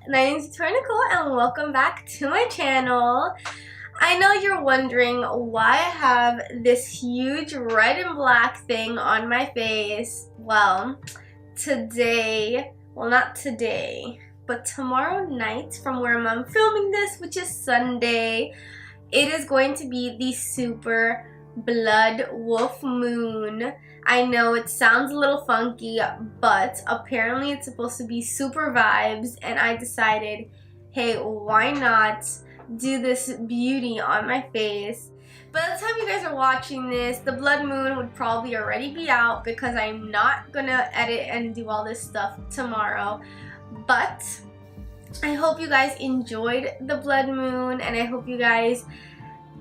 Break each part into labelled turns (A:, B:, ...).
A: My name is Nicole and welcome back to my channel. I know you're wondering why I have this huge red and black thing on my face. Well, today, well not today, but tomorrow night from where I'm filming this, which is Sunday, it is going to be the super blood wolf moon. I know it sounds a little funky, but apparently it's supposed to be super vibes, and I decided, hey, why not do this beauty on my face? By the time you guys are watching this, the blood moon would probably already be out because I'm not gonna edit and do all this stuff tomorrow. But I hope you guys enjoyed the blood moon, and I hope you guys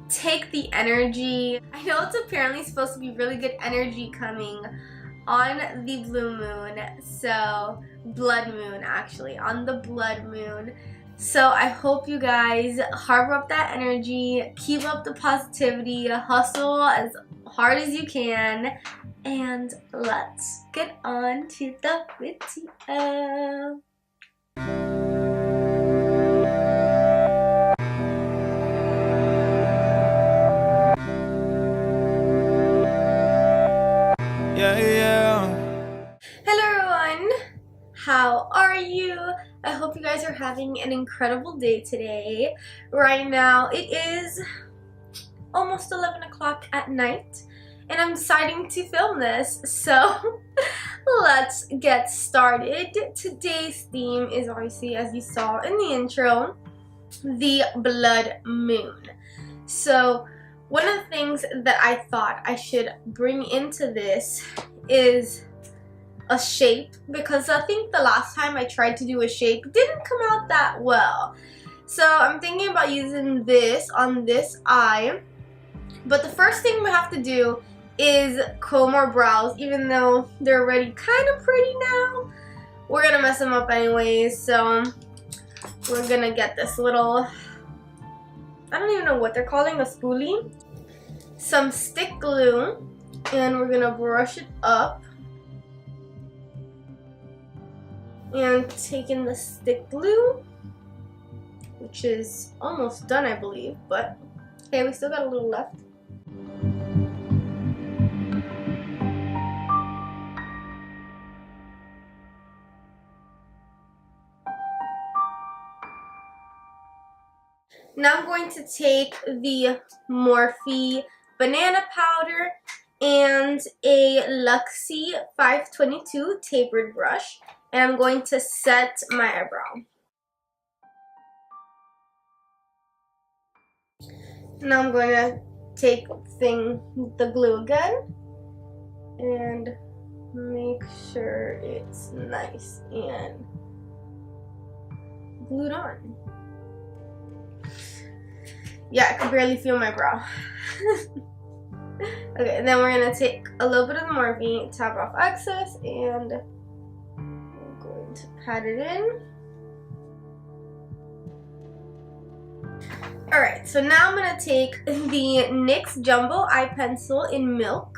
A: take the energy. I know it's apparently supposed to be really good energy coming on the blue moon, so blood moon actually, on the blood moon. So I hope you guys harbor up that energy, keep up the positivity, hustle as hard as you can, and let's get on to the video. Hello everyone, how are you? I hope you guys are having an incredible day today. Right now it is almost 11 o'clock at night and I'm deciding to film this, so let's get started. Today's theme is obviously, as you saw in the intro, the blood moon. So one of the things that I thought I should bring into this is a shape, because I think the last time I tried to do a shape it didn't come out that well. So I'm thinking about using this on this eye. But the first thing we have to do is comb our brows, even though they're already kind of pretty now. We're gonna mess them up anyways, so we're gonna get this little, I don't even know what they're calling, a spoolie, some stick glue, and we're gonna brush it up. And taking the stick glue, which is almost done I believe, but hey, we still got a little left. Now I'm going to take the Morphe banana powder and a Luxie 522 tapered brush, and I'm going to set my eyebrow. Now I'm going to take the glue again and make sure it's nice and glued on. Yeah, I can barely feel my brow. Okay, and then we're going to take a little bit of the Morphe, tap off excess, and I'm going to pat it in. Alright, so now I'm going to take the NYX Jumbo Eye Pencil in Milk.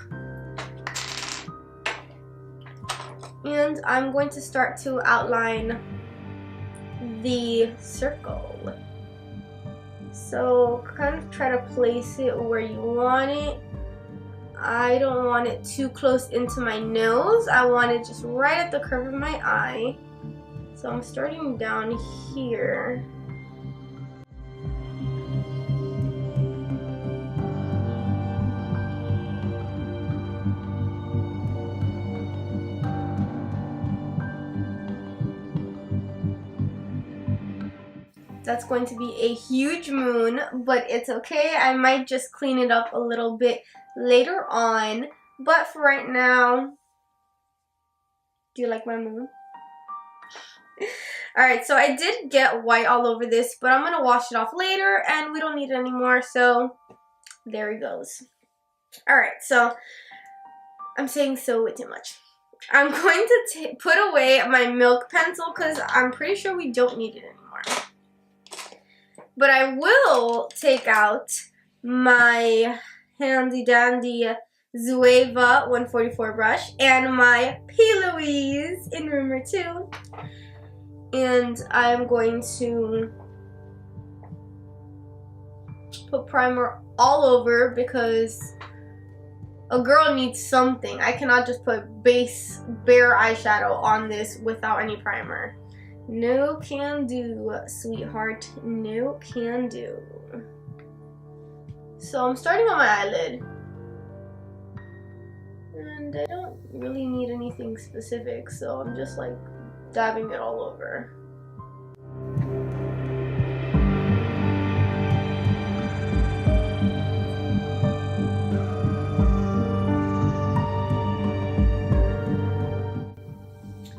A: And I'm going to start to outline the circle. So kind of try to place it where you want it. I don't want it too close into my nose. I want it just right at the curve of my eye. So I'm starting down here. That's going to be a huge moon, but it's okay. I might just clean it up a little bit later on. But for right now, do you like my moon? Alright, so I did get white all over this, but I'm going to wash it off later and we don't need it anymore. So there it goes. Alright, so I'm saying so way too much. I'm going to put away my milk pencil because I'm pretty sure we don't need it anymore. But I will take out my handy dandy Zueva 144 brush and my Plouise in Rumour 2. and I'm going to put primer all over because a girl needs something. I cannot just put base bare eyeshadow on this without any primer. No can do, sweetheart. No can do. So I'm starting on my eyelid. And I don't really need anything specific, so I'm just like dabbing it all over.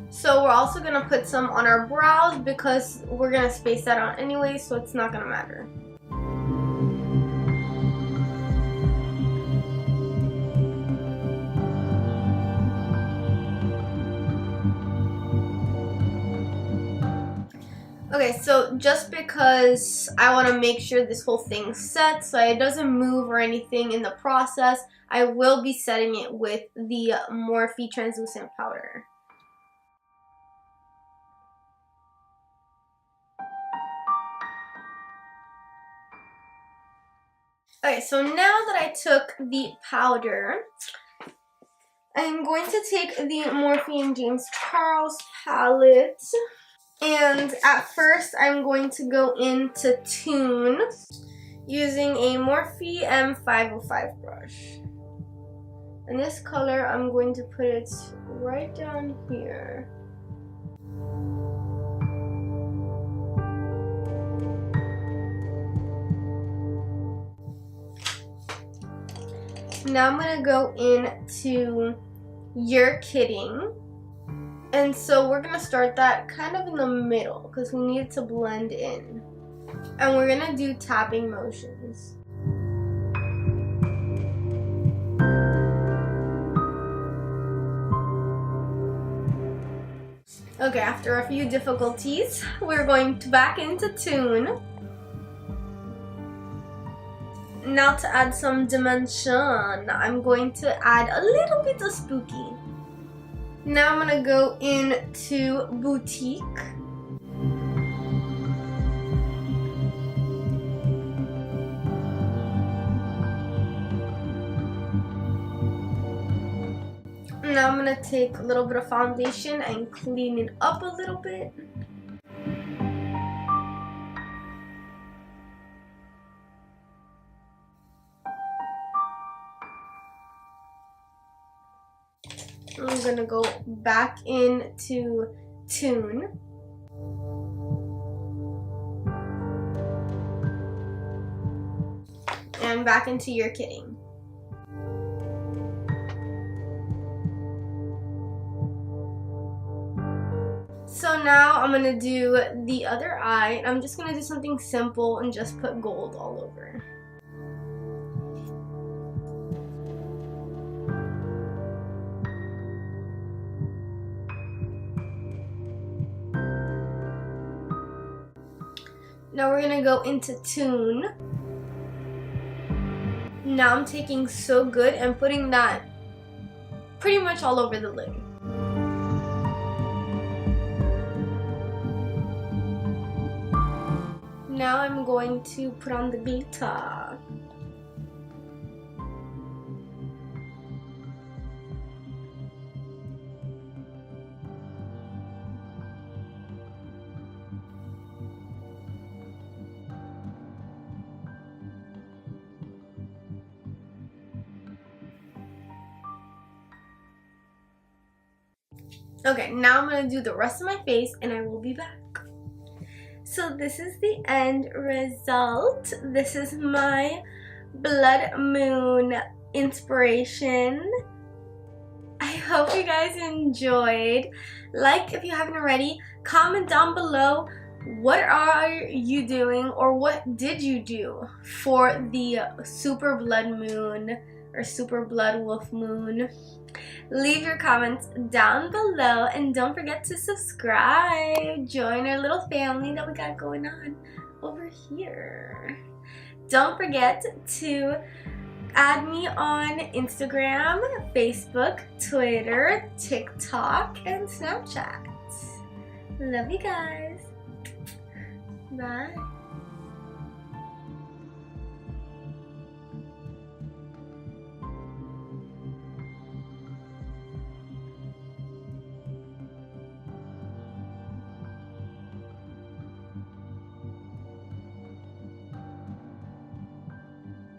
A: So we're also going to put some on our brows because we're going to space that out anyway, so it's not going to matter. Okay, so just because I want to make sure this whole thing sets so it doesn't move or anything in the process, I will be setting it with the Morphe translucent powder. Okay, so now that I took the powder, I'm going to take the Morphe and James Charles palette. And at first, I'm going to go into Tune using a Morphe M505 brush. And this color, I'm going to put it right down here. Now I'm going to go into You're Kidding. And so we're going to start that kind of in the middle because we need it to blend in. And we're going to do tapping motions. Okay, after a few difficulties, we're going back into Tune. Now to add some dimension, I'm going to add a little bit of Spooky. Now I'm going to go into Boutique. Now I'm going to take a little bit of foundation and clean it up a little bit. I'm going to go back into Tune. And back into You're Kidding. So now I'm going to do the other eye. I'm just going to do something simple and just put gold all over. Now we're going to go into Tune. Now I'm taking So Good and putting that pretty much all over the lid. Now I'm going to put on the glitter. Okay, now I'm going to do the rest of my face and I will be back. So this is the end result. This is my Blood Moon inspiration. I hope you guys enjoyed. Like if you haven't already. Comment down below what are you doing or what did you do for the Super Blood Moon or Super Blood Wolf Moon. Leave your comments down below and don't forget to subscribe. Join our little family that we got going on over here. Don't forget to add me on Instagram, Facebook, Twitter, TikTok, and Snapchat. Love you guys. Bye.